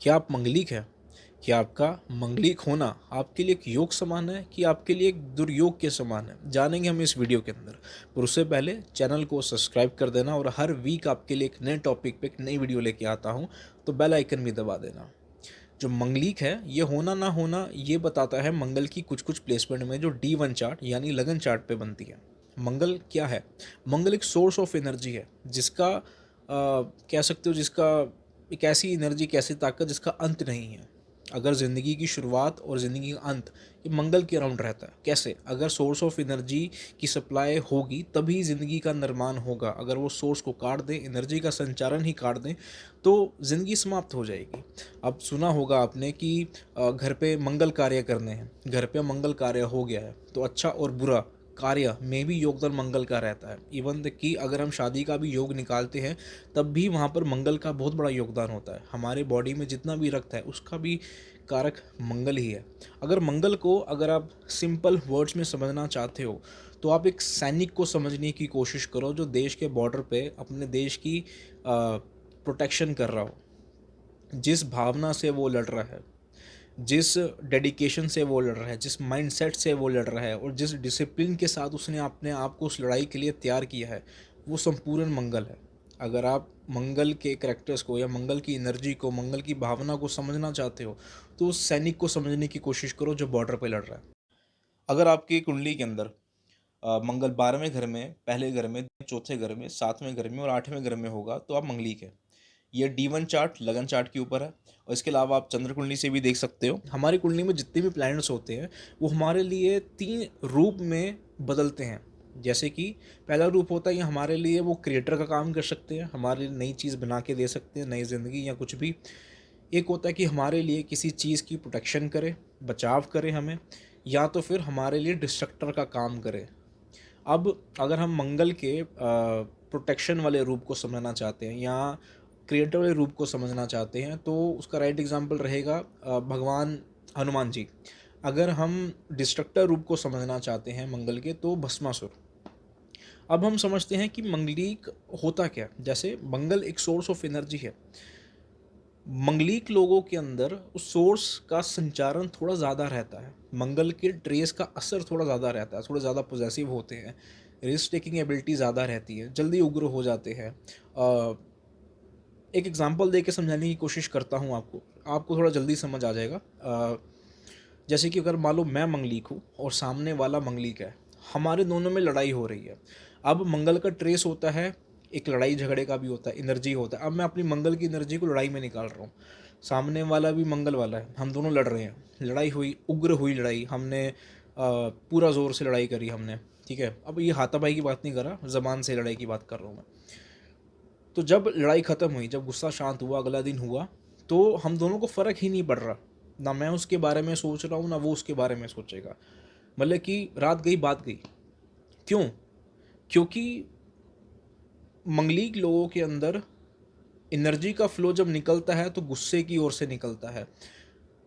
क्या आप मंगलिक हैं? क्या आपका मंगलिक होना आपके लिए एक योग समान है कि आपके लिए एक दुर्योग के समान है? जानेंगे हम इस वीडियो के अंदर। पर उससे पहले चैनल को सब्सक्राइब कर देना और हर वीक आपके लिए एक नए टॉपिक पे एक नई वीडियो लेके आता हूँ, तो बेल आइकन भी दबा देना। जो मंगलिक है ये होना ना होना ये बताता है मंगल की कुछ कुछ प्लेसमेंट में जो D1 चार्ट यानी लगन चार्ट पे बनती है। मंगल क्या है? मंगल एक सोर्स ऑफ एनर्जी है जिसका कह सकते हो जिसका एक ऐसी एनर्जी, एक ऐसी ताकत जिसका अंत नहीं है। अगर ज़िंदगी की शुरुआत और ज़िंदगी का अंत ये मंगल के अराउंड रहता है। कैसे? अगर सोर्स ऑफ एनर्जी की सप्लाई होगी तभी ज़िंदगी का निर्माण होगा। अगर वो सोर्स को काट दें, एनर्जी का संचारण ही काट दें, तो ज़िंदगी समाप्त हो जाएगी। अब सुना होगा आपने कि घर पे मंगल कार्य करने हैं, घर पे मंगल कार्य हो गया है तो अच्छा और बुरा कार्य में भी योगदान मंगल का रहता है। इवन तक कि अगर हम शादी का भी योग निकालते हैं तब भी वहाँ पर मंगल का बहुत बड़ा योगदान होता है। हमारे बॉडी में जितना भी रक्त है उसका भी कारक मंगल ही है। अगर मंगल को अगर आप सिंपल वर्ड्स में समझना चाहते हो तो आप एक सैनिक को समझने की कोशिश करो जो देश के बॉर्डर पे अपने देश की प्रोटेक्शन कर रहा हो। जिस भावना से वो लड़ रहा है, जिस डेडिकेशन से वो लड़ रहा है, जिस माइंडसेट से वो लड़ रहा है और जिस डिसिप्लिन के साथ उसने अपने आप को उस लड़ाई के लिए तैयार किया है, वो संपूर्ण मंगल है। अगर आप मंगल के करैक्टर्स को या मंगल की एनर्जी को, मंगल की भावना को समझना चाहते हो तो उस सैनिक को समझने की कोशिश करो जो बॉर्डर पे लड़ रहा है। अगर आपकी कुंडली के अंदर मंगल 12वें घर में, पहले घर में, चौथे घर में, 7वें घर में और 8वें घर में होगा तो आप मंगलिक है। ये D1 चार्ट लगन चार्ट के ऊपर है और इसके अलावा आप चंद्र कुंडली से भी देख सकते हो। हमारी कुंडली में जितने भी प्लैनेट्स होते हैं वो हमारे लिए 3 रूप में बदलते हैं। जैसे कि पहला रूप होता है ये हमारे लिए वो क्रिएटर का काम कर सकते हैं, हमारे लिए नई चीज़ बना के दे सकते हैं, नई ज़िंदगी या कुछ भी। एक होता है कि हमारे लिए किसी चीज़ की प्रोटेक्शन करे, बचाव करे हमें, या तो फिर हमारे लिए डिस्ट्रक्टर का काम करे। अब अगर हम मंगल के प्रोटेक्शन वाले रूप को समझना चाहते हैं या क्रिएटर वाले रूप को समझना चाहते हैं तो उसका राइट एग्जांपल रहेगा भगवान हनुमान जी। अगर हम डिस्ट्रक्टर रूप को समझना चाहते हैं मंगल के तो भस्मासुर। अब हम समझते हैं कि मंगलिक होता क्या। जैसे मंगल एक सोर्स ऑफ एनर्जी है। मंगलिक लोगों के अंदर उस सोर्स का संचारण थोड़ा ज़्यादा रहता है, मंगल के ट्रेस का असर थोड़ा ज़्यादा रहता है, थोड़े ज़्यादा पॉजेसिव होते हैं, रिस्क टेकिंग एबिलिटी ज़्यादा रहती है, जल्दी उग्र हो जाते हैं। एक एग्जांपल दे के समझाने की कोशिश करता हूँ आपको, आपको थोड़ा जल्दी समझ आ जाएगा। जैसे कि अगर मान लो मैं मंगलिक हूँ और सामने वाला मंगलिक है, हमारे दोनों में लड़ाई हो रही है। अब मंगल का ट्रेस होता है, एक लड़ाई झगड़े का भी होता है, एनर्जी होता है। अब मैं अपनी मंगल की एनर्जी को लड़ाई में निकाल रहा हूँ, सामने वाला भी मंगल वाला है, हम दोनों लड़ रहे हैं। लड़ाई हुई, उग्र हुई लड़ाई, हमने पूरा ज़ोर से लड़ाई करी हमने। ठीक है, अब ये हाथापाई की बात नहीं कर रहा, ज़बान से लड़ाई की बात कर रहा हूँ मैं। तो जब लड़ाई ख़त्म हुई, जब गुस्सा शांत हुआ, अगला दिन हुआ, तो हम दोनों को फ़र्क ही नहीं पड़ रहा। ना मैं उसके बारे में सोच रहा हूँ ना वो उसके बारे में सोचेगा। मतलब कि रात गई बात गई। क्यों? क्योंकि मंगलिक लोगों के अंदर एनर्जी का फ्लो जब निकलता है तो गुस्से की ओर से निकलता है,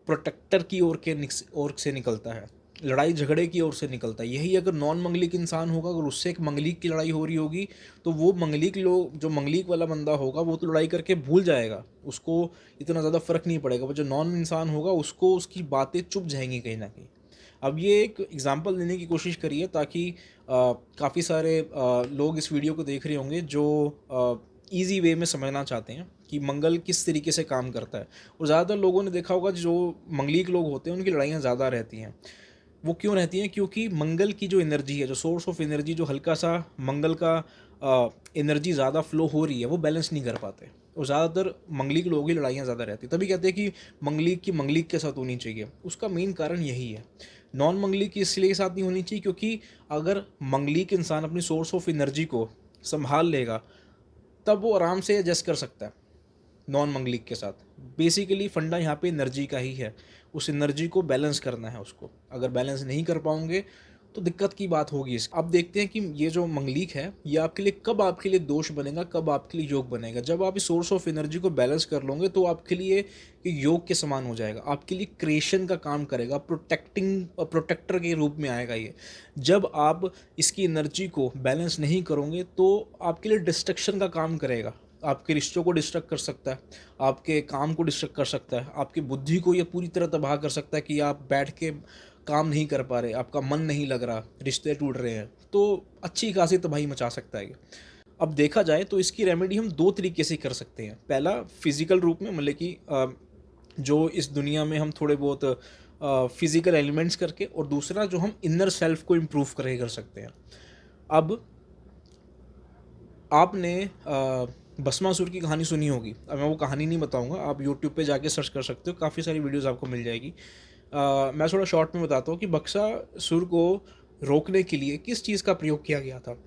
प्रोटेक्टर की ओर से निकलता है, लड़ाई झगड़े की ओर से निकलता है। यही अगर नॉन मंगलिक इंसान होगा, अगर उससे एक मंगलिक की लड़ाई हो रही होगी तो वो मंगलिक लोग, जो मंगलिक वाला बंदा होगा वो तो लड़ाई करके भूल जाएगा, उसको इतना ज़्यादा फर्क नहीं पड़ेगा। पर जो नॉन इंसान होगा उसको उसकी बातें चुभ जाएंगी कहीं ना कहीं। अब ये एक एग्जांपल देने की कोशिश करिए ताकि काफ़ी सारे लोग इस वीडियो को देख रहे होंगे जो ईजी वे में समझना चाहते हैं कि मंगल किस तरीके से काम करता है। और ज़्यादातर लोगों ने देखा होगा जो मंगलिक लोग होते हैं उनकी लड़ाइयाँ ज़्यादा रहती हैं। वो क्यों रहती हैं? क्योंकि मंगल की जो एनर्जी है, जो सोर्स ऑफ एनर्जी, जो हल्का सा मंगल का एनर्जी ज़्यादा फ्लो हो रही है वो बैलेंस नहीं कर पाते। और ज़्यादातर मंगलिक लोगों की लड़ाइयाँ ज़्यादा रहती हैं। तभी कहते हैं कि मंगलिक की मंगलिक के साथ होनी चाहिए। उसका मेन कारण यही है। नॉन मंगलिक की इसलिए साथ नहीं होनी चाहिए क्योंकि अगर मंगलिक इंसान अपनी सोर्स ऑफ एनर्जी को संभाल लेगा तब वो आराम से एडजस्ट कर सकता है नॉन मंगलिक के साथ। बेसिकली फंडा यहाँ पे एनर्जी का ही है, उस एनर्जी को बैलेंस करना है उसको। अगर बैलेंस नहीं कर पाओगे तो दिक्कत की बात होगी। इस अब देखते हैं कि ये जो मंगलिक है ये आपके लिए कब आपके लिए दोष बनेगा, कब आपके लिए योग बनेगा। जब आप इस सोर्स ऑफ एनर्जी को बैलेंस कर लोगे तो आपके लिए ये योग के समान हो जाएगा, आपके लिए क्रिएशन का काम करेगा, प्रोटेक्टर के रूप में आएगा ये। जब आप इसकी एनर्जी को बैलेंस नहीं करोगे तो आपके लिए डिस्ट्रक्शन का काम करेगा। आपके रिश्तों को डिस्ट्रक्ट कर सकता है, आपके काम को डिस्ट्रक्ट कर सकता है, आपकी बुद्धि को ये पूरी तरह तबाह कर सकता है कि आप बैठ के काम नहीं कर पा रहे, आपका मन नहीं लग रहा, रिश्ते टूट रहे हैं, तो अच्छी खासी तबाही मचा सकता है ये। अब देखा जाए तो इसकी रेमेडी हम दो तरीके से कर सकते हैं। पहला फिजिकल रूप में, मतलब कि जो इस दुनिया में हम थोड़े बहुत फिजिकल एलिमेंट्स करके, और दूसरा जो हम इनर सेल्फ को इम्प्रूव करके कर सकते हैं। अब आपने भस्मासुर की कहानी सुनी होगी। अब मैं वो कहानी नहीं बताऊंगा, आप यूट्यूब पे जाके सर्च कर सकते हो, काफ़ी सारी वीडियोस आपको मिल जाएगी। मैं थोड़ा शॉर्ट में बताता हूँ कि बक्सासुर को रोकने के लिए किस चीज़ का प्रयोग किया गया था।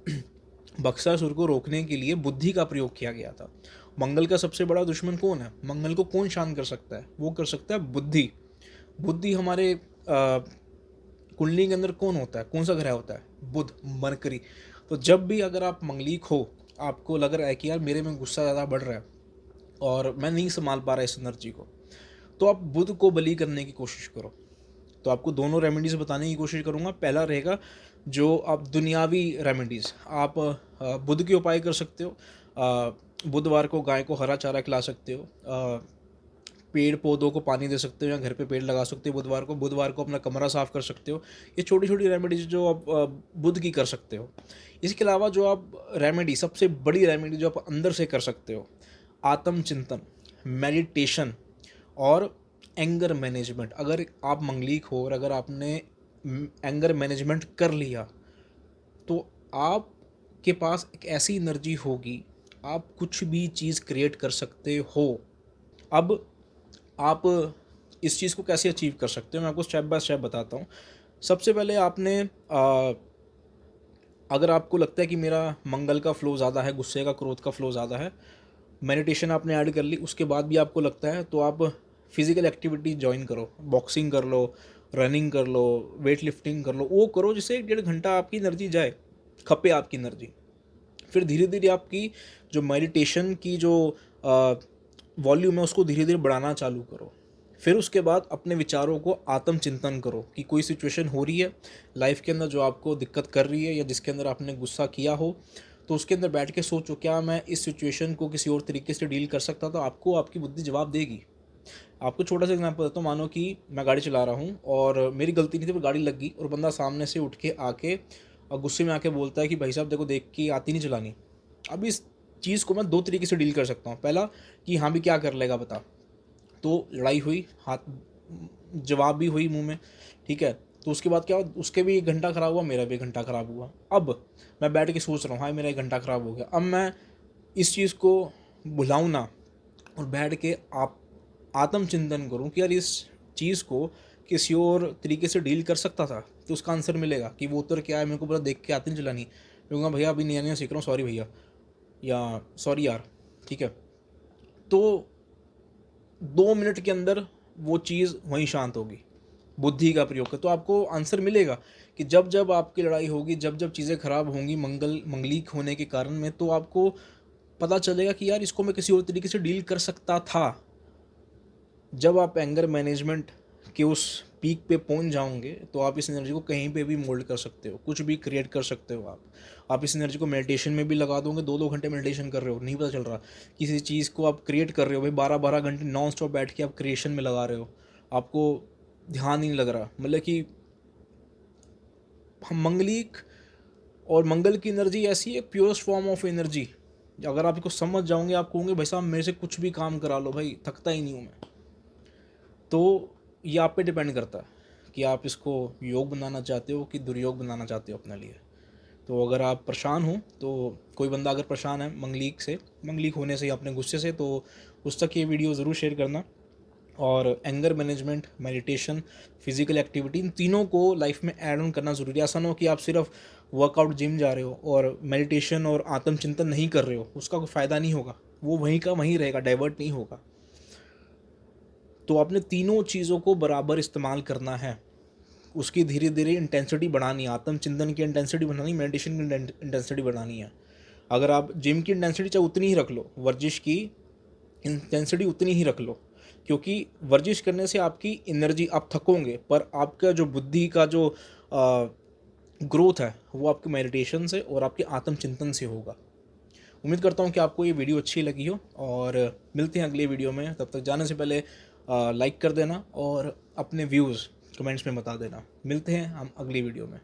बक्सासुर को रोकने के लिए बुद्धि का प्रयोग किया गया था। मंगल का सबसे बड़ा दुश्मन कौन है? मंगल को कौन शांत कर सकता है? वो कर सकता है बुद्धि। बुद्धि हमारे कुंडली के अंदर कौन होता है? कौन सा ग्रह होता है? बुध, मरकरी। तो जब भी अगर आप मंगलीक हो, आपको लग रहा है कि यार मेरे में गुस्सा ज़्यादा बढ़ रहा है और मैं नहीं संभाल पा रहा इस एनर्जी को, तो आप बुध को बलि करने की कोशिश करो। तो आपको दोनों रेमेडीज़ बताने की कोशिश करूँगा। पहला रहेगा जो आप दुनियावी रेमेडीज़, आप बुध के उपाय कर सकते हो। बुधवार को गाय को हरा चारा खिला सकते हो, पेड़ पौधों को पानी दे सकते हो, या घर पे पेड़ लगा सकते हो। बुधवार को अपना कमरा साफ़ कर सकते हो। ये छोटी छोटी रेमेडीज जो आप बुध की कर सकते हो। इसके अलावा जो आप रेमेडी, सबसे बड़ी रेमेडी जो आप अंदर से कर सकते हो, आत्मचिंतन, मेडिटेशन और एंगर मैनेजमेंट। अगर आप मंगलीक हो और अगर आपने एंगर मैनेजमेंट कर लिया, तो आपके पास एक ऐसी एनर्जी होगी, आप कुछ भी चीज़ क्रिएट कर सकते हो। अब आप इस चीज़ को कैसे अचीव कर सकते हो, मैं आपको स्टेप बाय स्टेप बताता हूँ। सबसे पहले आपने अगर आपको लगता है कि मेरा मंगल का फ्लो ज़्यादा है, गुस्से का, क्रोध का फ्लो ज़्यादा है, मेडिटेशन आपने ऐड कर ली, उसके बाद भी आपको लगता है, तो आप फिज़िकल एक्टिविटी ज्वाइन करो। बॉक्सिंग कर लो, रनिंग कर लो, वेट लिफ्टिंग कर लो, वो करो जिससे 1-1.5 घंटा आपकी एनर्जी जाए, खपे आपकी एनर्जी। फिर धीरे धीरे आपकी जो मेडिटेशन की जो वॉल्यूम है उसको धीरे धीरे बढ़ाना चालू करो। फिर उसके बाद अपने विचारों को आत्मचिंतन करो कि कोई सिचुएशन हो रही है लाइफ के अंदर जो आपको दिक्कत कर रही है, या जिसके अंदर आपने गुस्सा किया हो, तो उसके अंदर बैठ के सोचो क्या मैं इस सिचुएशन को किसी और तरीके से डील कर सकता था। आपको आपकी बुद्धि जवाब देगी। आपको छोटा सा एग्जांपल देता हूँ। मानो कि मैं गाड़ी चला रहा हूँ और मेरी गलती नहीं थी, पर गाड़ी लग गई, और बंदा सामने से उठ के आके और गुस्से में आके बोलता है कि भाई साहब देखो, देख के आती नहीं चलानी। अब इस चीज़ को मैं दो तरीके से डील कर सकता हूँ। पहला कि हाँ भी क्या कर लेगा बता, तो लड़ाई हुई, हाथ जवाब भी हुई मुंह में, ठीक है। तो उसके बाद क्या हुआ, उसके भी 1 घंटा ख़राब हुआ, मेरा भी 1 घंटा ख़राब हुआ। अब मैं बैठ के सोच रहा हूँ हाँ मेरा 1 घंटा ख़राब हो गया। अब मैं इस चीज़ को भुलाऊँ ना, और बैठ के आप आत्मचिंतन करूँ कि यार इस चीज़ को किसी और तरीके से डील कर सकता था, तो उसका आंसर मिलेगा कि वो उत्तर क्या है। मेरे को पूरा देख के आती नहीं चलानी, मैं कहूँगा भैया अभी नया नया सीख रहा हूँ, सॉरी भैया, या सॉरी यार, ठीक है। तो 2 मिनट के अंदर वो चीज़ वहीं शांत होगी। बुद्धि का प्रयोग कर तो आपको आंसर मिलेगा कि जब जब आपकी लड़ाई होगी, जब जब चीज़ें खराब होंगी मंगलीक होने के कारण में, तो आपको पता चलेगा कि यार इसको मैं किसी और तरीके से डील कर सकता था। जब आप एंगर मैनेजमेंट के उस पीक पे पहुंच जाओगे, तो आप इस एनर्जी को कहीं पे भी मोल्ड कर सकते हो, कुछ भी क्रिएट कर सकते हो। आप इस एनर्जी को मेडिटेशन में भी लगा दोगे, 2-2 घंटे मेडिटेशन कर रहे हो, नहीं पता चल रहा। किसी चीज़ को आप क्रिएट कर रहे हो भाई, 12-12 घंटे नॉन स्टॉप बैठ के आप क्रिएशन में लगा रहे हो, आपको ध्यान ही नहीं लग रहा। मतलब कि हम मंगलिक और मंगल की एनर्जी ऐसी है, प्योरेस्ट फॉर्म ऑफ एनर्जी। अगर आप इसको समझ जाओगे, आप कहोगे भाई साहब मेरे से कुछ भी काम करा लो भाई, थकता ही नहीं हूँ मैं। तो ये आप पे डिपेंड करता है कि आप इसको योग बनाना चाहते हो कि दुर्योग बनाना चाहते हो अपने लिए। तो अगर आप परेशान हो, तो कोई बंदा अगर परेशान है मंगलीक होने से या अपने गुस्से से, तो उस तक ये वीडियो ज़रूर शेयर करना। और anger management, meditation, physical activity, इन तीनों को लाइफ में ऐड ऑन करना ज़रूरी है। ऐसा ना हो कि आप सिर्फ वर्कआउट जिम जा रहे हो और मेडिटेशन और आत्मचिंतन नहीं कर रहे हो, उसका कोई फ़ायदा नहीं होगा, वो वहीं का वहीं रहेगा, डाइवर्ट नहीं होगा। तो आपने तीनों चीज़ों को बराबर इस्तेमाल करना है, उसकी धीरे धीरे इंटेंसिटी बढ़ानी है। आत्मचिंतन की इंटेंसिटी बढ़ानी, मेडिटेशन की इंटेंसिटी बढ़ानी है। अगर आप जिम की इंटेंसिटी चाहे उतनी ही रख लो, वर्जिश की इंटेंसिटी उतनी ही रख लो, क्योंकि वर्जिश करने से आपकी एनर्जी, आप थकोगे, पर आपका जो बुद्धि का जो ग्रोथ है वो आपके मेडिटेशन से और आपके आत्मचिंतन से होगा। उम्मीद करता हूँ कि आपको ये वीडियो अच्छी लगी हो, और मिलते हैं अगले वीडियो में। तब तक जाने से पहले लाइक कर देना और अपने व्यूज़ कमेंट्स में बता देना। मिलते हैं हम अगली वीडियो में।